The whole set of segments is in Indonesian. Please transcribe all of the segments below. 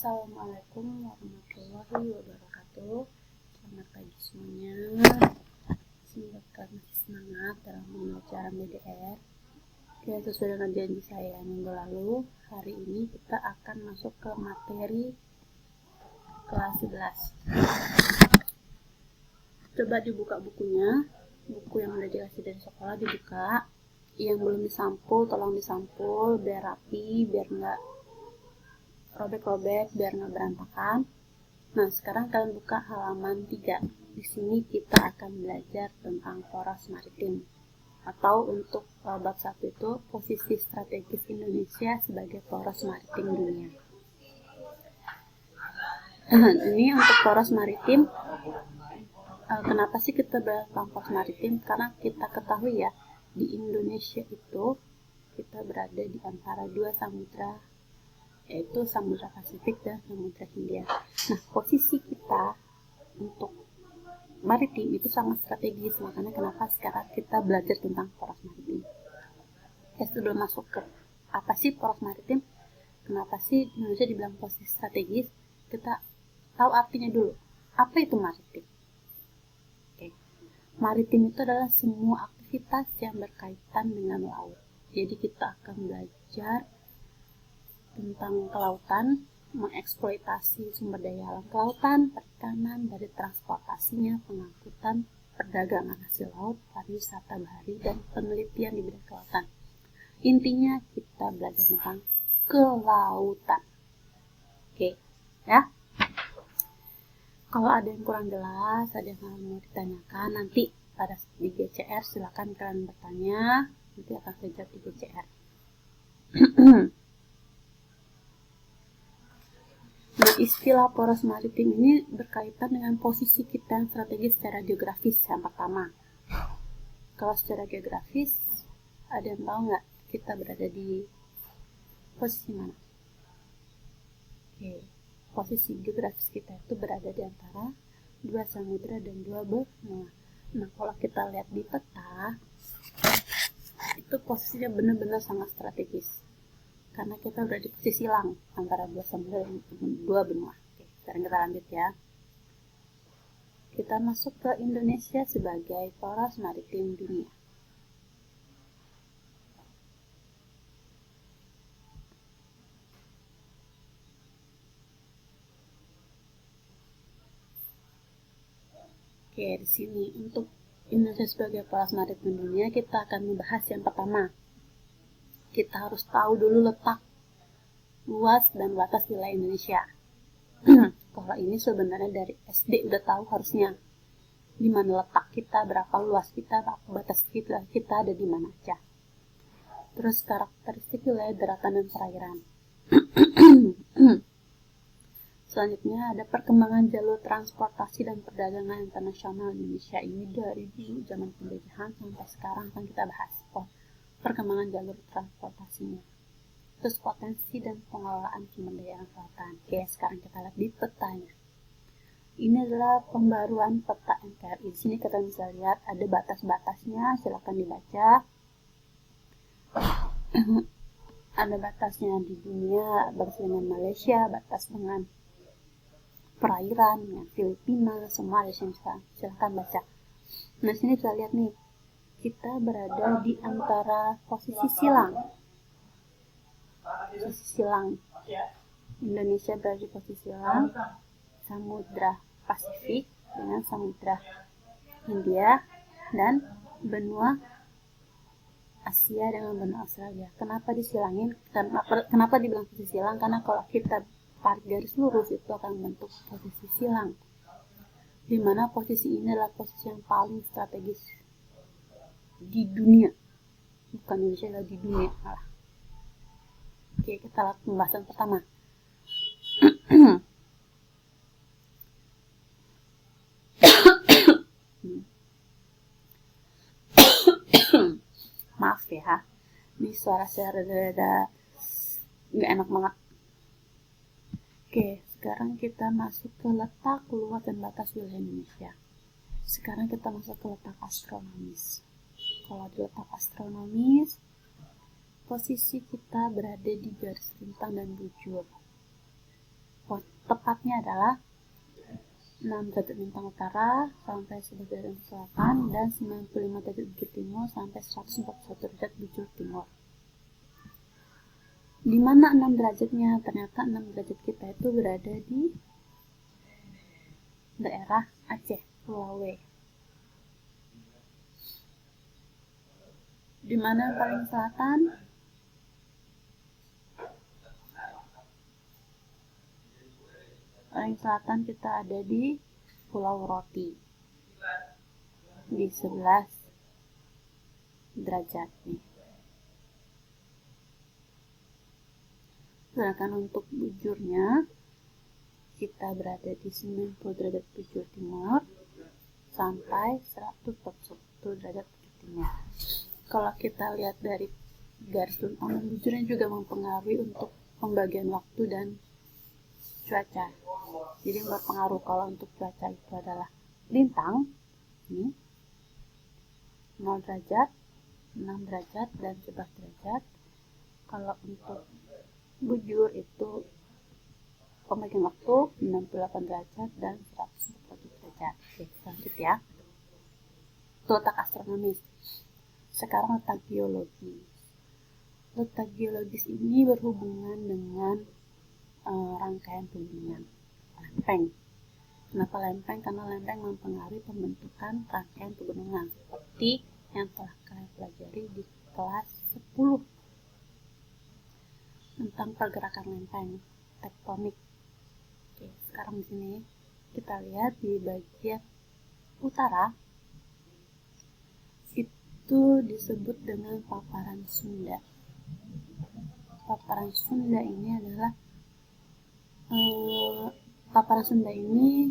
Assalamualaikum warahmatullahi wabarakatuh. Selamat pagi semuanya. Semoga kalian masih semangat dalam pembelajaran BDR. Oke, sesuai dengan janji saya minggu lalu, hari ini kita akan masuk ke materi kelas 11. Coba dibuka bukunya, buku yang udah dikasih dari sekolah dibuka. Yang belum disampul, tolong disampul biar rapi, biar nggak robek-robek, biar nggak berantakan. Nah, sekarang kalian buka halaman 3. Di sini kita akan belajar tentang poros maritim. Atau untuk bab 1 itu posisi strategis Indonesia sebagai poros maritim dunia. Ini untuk poros maritim. Kenapa sih kita bahas tentang poros maritim? Karena kita ketahui ya, di Indonesia itu kita berada di antara dua samudra, yaitu Samudra Pasifik dan Samudra Hindia. Nah, posisi kita untuk maritim itu sangat strategis, makanya kenapa sekarang kita belajar tentang poros maritim. Sebelum masuk ke apa sih poros maritim, kenapa sih Indonesia dibilang posisi strategis, kita tahu artinya dulu. Apa itu maritim? Maritim itu adalah semua aktivitas yang berkaitan dengan laut. Jadi kita akan belajar tentang kelautan, mengeksploitasi sumber daya alam kelautan, perikanan, dari transportasinya, pengangkutan, perdagangan hasil laut, pariwisata bahari, dan penelitian di bidang kelautan. Intinya kita belajar tentang kelautan. Oke, ya. Kalau ada yang kurang jelas, ada yang mau ditanyakan, nanti pada di GCR silakan kalian bertanya, nanti akan saya jawab di GCR. Nah, istilah poros maritim ini berkaitan dengan posisi kita yang strategis secara geografis yang pertama. Kalau secara geografis, ada yang tahu nggak kita berada di posisi mana? Oke, posisi geografis kita itu berada di antara dua samudra dan dua benua. Nah, kalau kita lihat di peta, itu posisinya benar-benar sangat strategis. Karena kita berada di posisi silang antara dua samudra dan dua benua. Oke, sekarang kita lanjut ya. Kita masuk ke Indonesia sebagai poros maritim dunia. Oke, di sini untuk Indonesia sebagai poros maritim dunia kita akan membahas yang pertama. Kita harus tahu dulu letak, luas, dan batas wilayah Indonesia. Kalau ini sebenarnya dari SD udah tahu harusnya di mana letak kita, berapa luas kita, berapa batas kita ada di mana aja. Terus karakteristik wilayah daratan dan perairan. Selanjutnya ada perkembangan jalur transportasi dan perdagangan internasional Indonesia. Ini dari dulu zaman penjajahan sampai sekarang akan kita bahas perkembangan jalur transportasinya. Terus potensi dan pengelolaan sumber daya kelautan. Oke, sekarang kita lihat di petanya. Ini adalah pembaruan peta NKRI. Di sini kita bisa lihat ada batas-batasnya, silakan dibaca. Ada batasnya di dunia, batas dengan Malaysia, batas dengan perairan, dengan Filipina, semua ada sini, silakan baca. Nah, sini bisa lihat nih, kita berada di antara posisi silang. Indonesia berada di posisi silang Samudra Pasifik dengan Samudra Hindia dan benua Asia dengan benua Australia. Kenapa disilangin? Kenapa dibilang posisi silang? Karena kalau kita tarik garis lurus itu akan membentuk posisi silang. Dimana posisi ini adalah posisi yang paling strategis di dunia. Bukan Indonesia, adalah di dunia. Oke, kita lihat pembahasan pertama. Maaf ya, ini suara saya rada nggak enak banget. Oke, sekarang kita masuk ke letak, luas, dan batas wilayah Indonesia. Sekarang kita masuk ke letak astronomis. Kalau di letak astronomis, posisi kita berada di garis lintang dan bujur. letaknya adalah 6 derajat lintang utara sampai 11 derajat selatan dan 95 derajat bujur timur sampai 141 derajat bujur timur. Di mana 6 derajatnya? Ternyata 6 derajat kita itu berada di daerah Aceh, Pulau W. Di mana paling selatan? Paling selatan kita ada di Pulau Roti di 11 derajat nih. Sedangkan untuk bujurnya kita berada di 90 derajat bujur timur sampai 141 derajat bujur timur. Kalau kita lihat dari garis lintang, bujurnya juga mempengaruhi untuk pembagian waktu dan cuaca. Jadi berpengaruh. Kalau untuk cuaca itu adalah lintang ini 0 derajat, 6 derajat, dan 11 derajat. Kalau untuk bujur itu pembagian waktu 68 derajat dan 140 derajat. Oke, lanjut ya. Itu letak astronomis. Sekarang letak geologis. Letak geologis ini berhubungan dengan rangkaian pegunungan. Lempeng. Kenapa lempeng? Karena lempeng mempengaruhi pembentukan rangkaian pegunungan seperti yang telah kalian pelajari di kelas 10 tentang pergerakan lempeng, tektonik. Oke, sekarang di sini kita lihat di bagian utara itu disebut dengan paparan Sunda. Paparan Sunda ini adalah paparan Sunda ini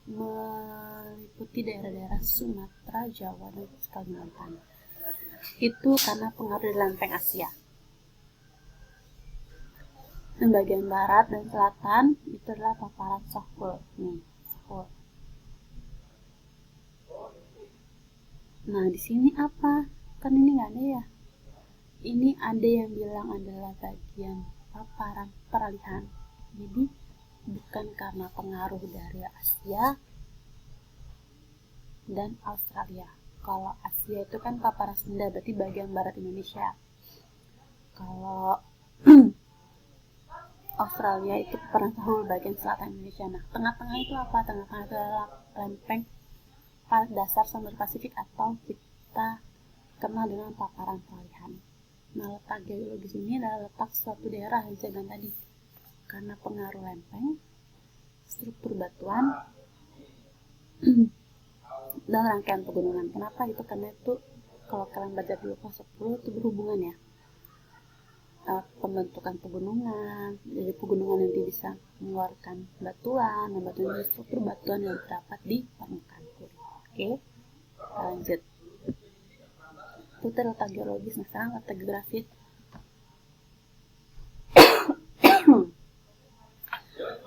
meliputi daerah-daerah Sumatera, Jawa, dan Kalimantan. Itu karena pengaruh dari lempeng Asia. Dan bagian barat dan selatan itu adalah paparan Sahul. Nih, Sahul. Nah, di sini apa? Kan ini nggak ada ya. Ini ada yang bilang adalah bagian paparan peralihan. Jadi bukan karena pengaruh dari Asia dan Australia. Kalau Asia itu kan paparan Sunda, berarti bagian barat Indonesia. Kalau Australia itu paparan Sahul, bagian selatan Indonesia. Nah, tengah-tengah itu apa? Tengah-tengah itu adalah lempeng dasar Samudra Pasifik atau kita kenal dengan paparan peralihan. Nah, letak geologis ini adalah letak suatu daerah yang saya bilang tadi. Karena pengaruh lempeng, struktur batuan, dan rangkaian pegunungan. Kenapa itu? Karena itu kalau kalian baca di kelas 10 itu berhubungan ya. Pembentukan pegunungan, dari pegunungan nanti bisa mengeluarkan batuan, dan batuan itu struktur batuan yang terdapat di permukaan bumi. Oke, lanjut. Itu letak geologis. Nah, sekarang letak geografis.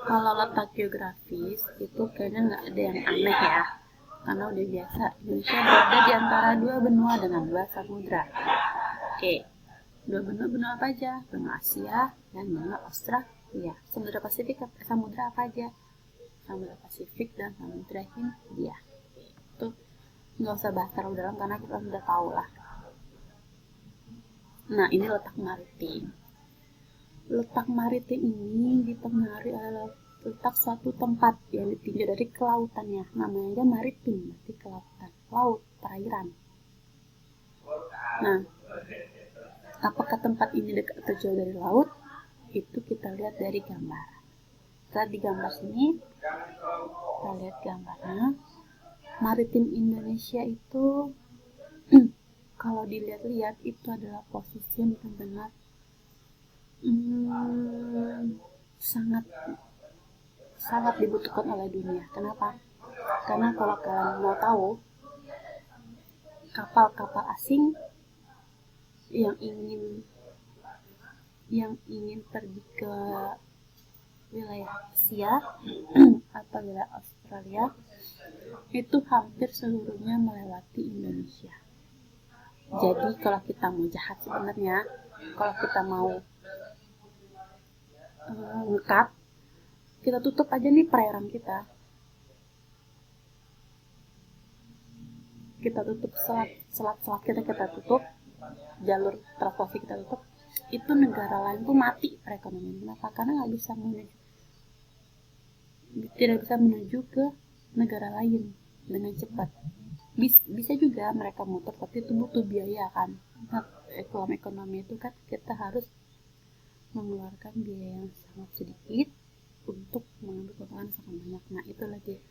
Kalau letak geografis itu kayaknya nggak ada yang aneh ya, karena udah biasa. Indonesia berada di antara dua benua dengan 2 samudra. Oke, 2 benua apa aja? Benua Asia dan benua Australia. Samudra Pasifik, samudra apa aja? Samudra Pasifik dan Samudra Hindia. Itu nggak usah bahas terlalu dalam karena kita sudah tahu lah. Nah, ini letak maritim. Letak maritim ini dipengaruhi oleh letak suatu tempat yang ditinjau dari kelautannya. Namanya maritim, berarti kelautan, laut, perairan. Nah, apakah tempat ini dekat atau jauh dari laut? Itu kita lihat dari gambar. Setelah di gambar sini, kita lihat gambarnya. Maritim Indonesia itu kalau dilihat-lihat itu adalah posisi yang benar-benar sangat dibutuhkan oleh dunia. Kenapa? Karena kalau kalian mau tahu, kapal-kapal asing yang ingin pergi ke wilayah Asia atau wilayah Australia itu hampir seluruhnya melewati Indonesia. Jadi kalau kita mau jahat sebenarnya, kalau kita mau ngekat, kita tutup aja nih perairan kita tutup selat kita tutup, jalur transportasi kita tutup, itu negara lain tuh mati perekonomian. Kenapa? Karena tidak bisa menuju ke negara lain dengan cepat. Bisa juga mereka muter, tapi itu butuh biaya kan. Nah, ekonomi itu kan kita harus mengeluarkan biaya yang sangat sedikit untuk mengambil keuntungan sangat banyak. Nah, itu lagi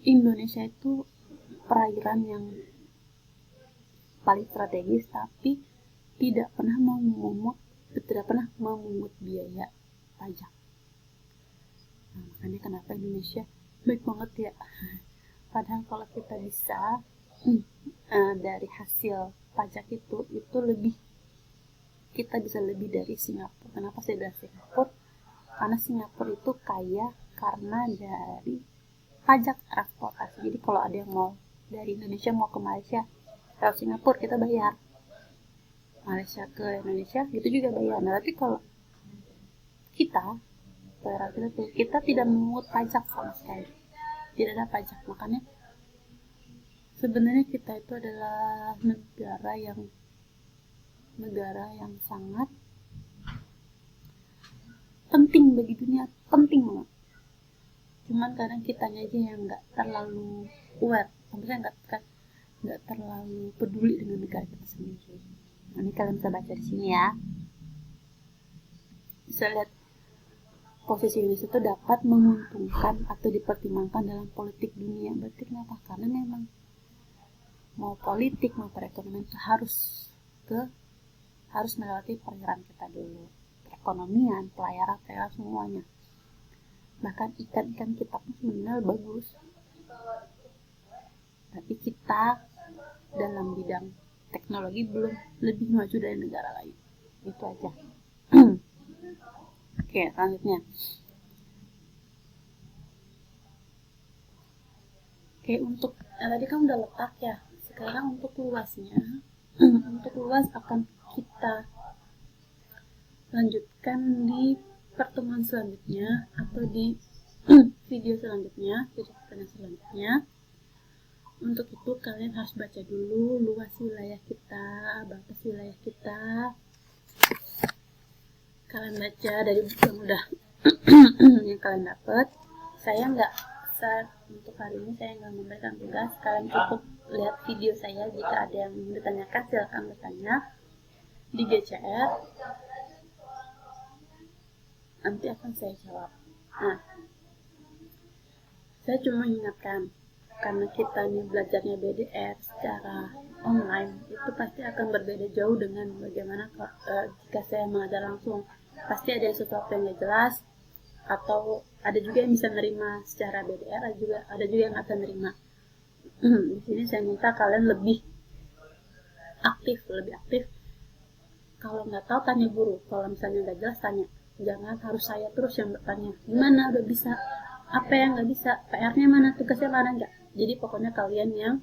Indonesia itu perairan yang paling strategis, tapi tidak pernah memungut biaya pajak. Nah, makanya kenapa Indonesia baik banget ya. Padahal kalau kita bisa dari hasil pajak itu lebih, kita bisa lebih dari Singapura. Kenapa saya bilang Singapura? Karena Singapura itu kaya karena dari pajak transportasi. Jadi kalau ada yang mau dari Indonesia mau ke Malaysia lewat Singapura, kita bayar. Malaysia ke Indonesia gitu juga bayar. Nah, tapi kalau kita tidak memungut pajak sama sekali, tidak ada pajak. Makanya sebenarnya kita itu adalah negara yang sangat penting bagi dunia, penting banget. Cuman kadang kitanya aja yang nggak terlalu aware, maksudnya nggak terlalu peduli dengan negara kita sendiri. Nah, ini kalian bisa baca di sini ya. Bisa lihat posisi Indonesia itu dapat menguntungkan atau dipertimbangkan dalam politik dunia. Berarti kenapa? Karena memang mau politik mau perekonomian itu harus melewati perairan kita dulu. Perekonomian, pelayaran semuanya. Bahkan ikan kita pun sebenarnya bagus. Tapi kita dalam bidang teknologi belum lebih maju dari negara lain. Itu aja. Oke, selanjutnya. Oke, untuk tadi kan udah letak ya. Sekarang untuk luasnya, untuk luas akan kita lanjutkan di pertemuan selanjutnya atau di video selanjutnya. Untuk itu kalian harus baca dulu luas wilayah kita, batas wilayah kita. Kalian baca dari buku yang udah yang kalian dapat. Untuk hari ini saya nggak memberikan tugas. Kalian cukup lihat video saya. Jika ada yang ditanyakan silakan bertanya di GCR. Nanti akan saya jawab. Nah, saya cuma ingatkan, karena kita nih belajarnya BDR secara online, itu pasti akan berbeda jauh dengan bagaimana jika saya mengajar langsung. Pasti ada sesuatu yang gak jelas, atau ada juga yang bisa nerima secara BDR, ada juga yang nggak bisa nerima. Di sini saya minta kalian lebih aktif. Kalau nggak tahu tanya guru, kalau misalnya nggak jelas tanya. Jangan harus saya terus yang bertanya. Gimana udah bisa? Apa yang nggak bisa? PR-nya mana? Tugasnya mana? Nggak. Jadi pokoknya kalian yang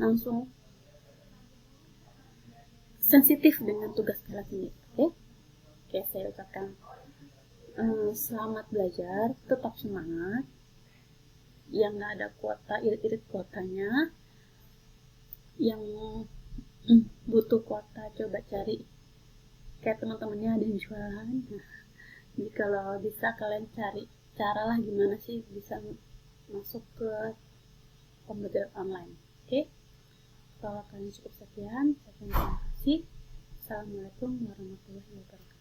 langsung sensitif dengan tugas kalian sendiri. Oke, saya ucapkan selamat belajar, tetap semangat. Yang nggak ada kuota, irit-irit kuotanya. Yang butuh kuota, coba cari kayak teman-temannya ada yang jualan. Jadi kalau bisa kalian cari cara lah gimana sih bisa masuk ke pembelajaran online. Oke? Kalau kalian cukup sekian, saya terima kasih. Assalamualaikum warahmatullahi wabarakatuh.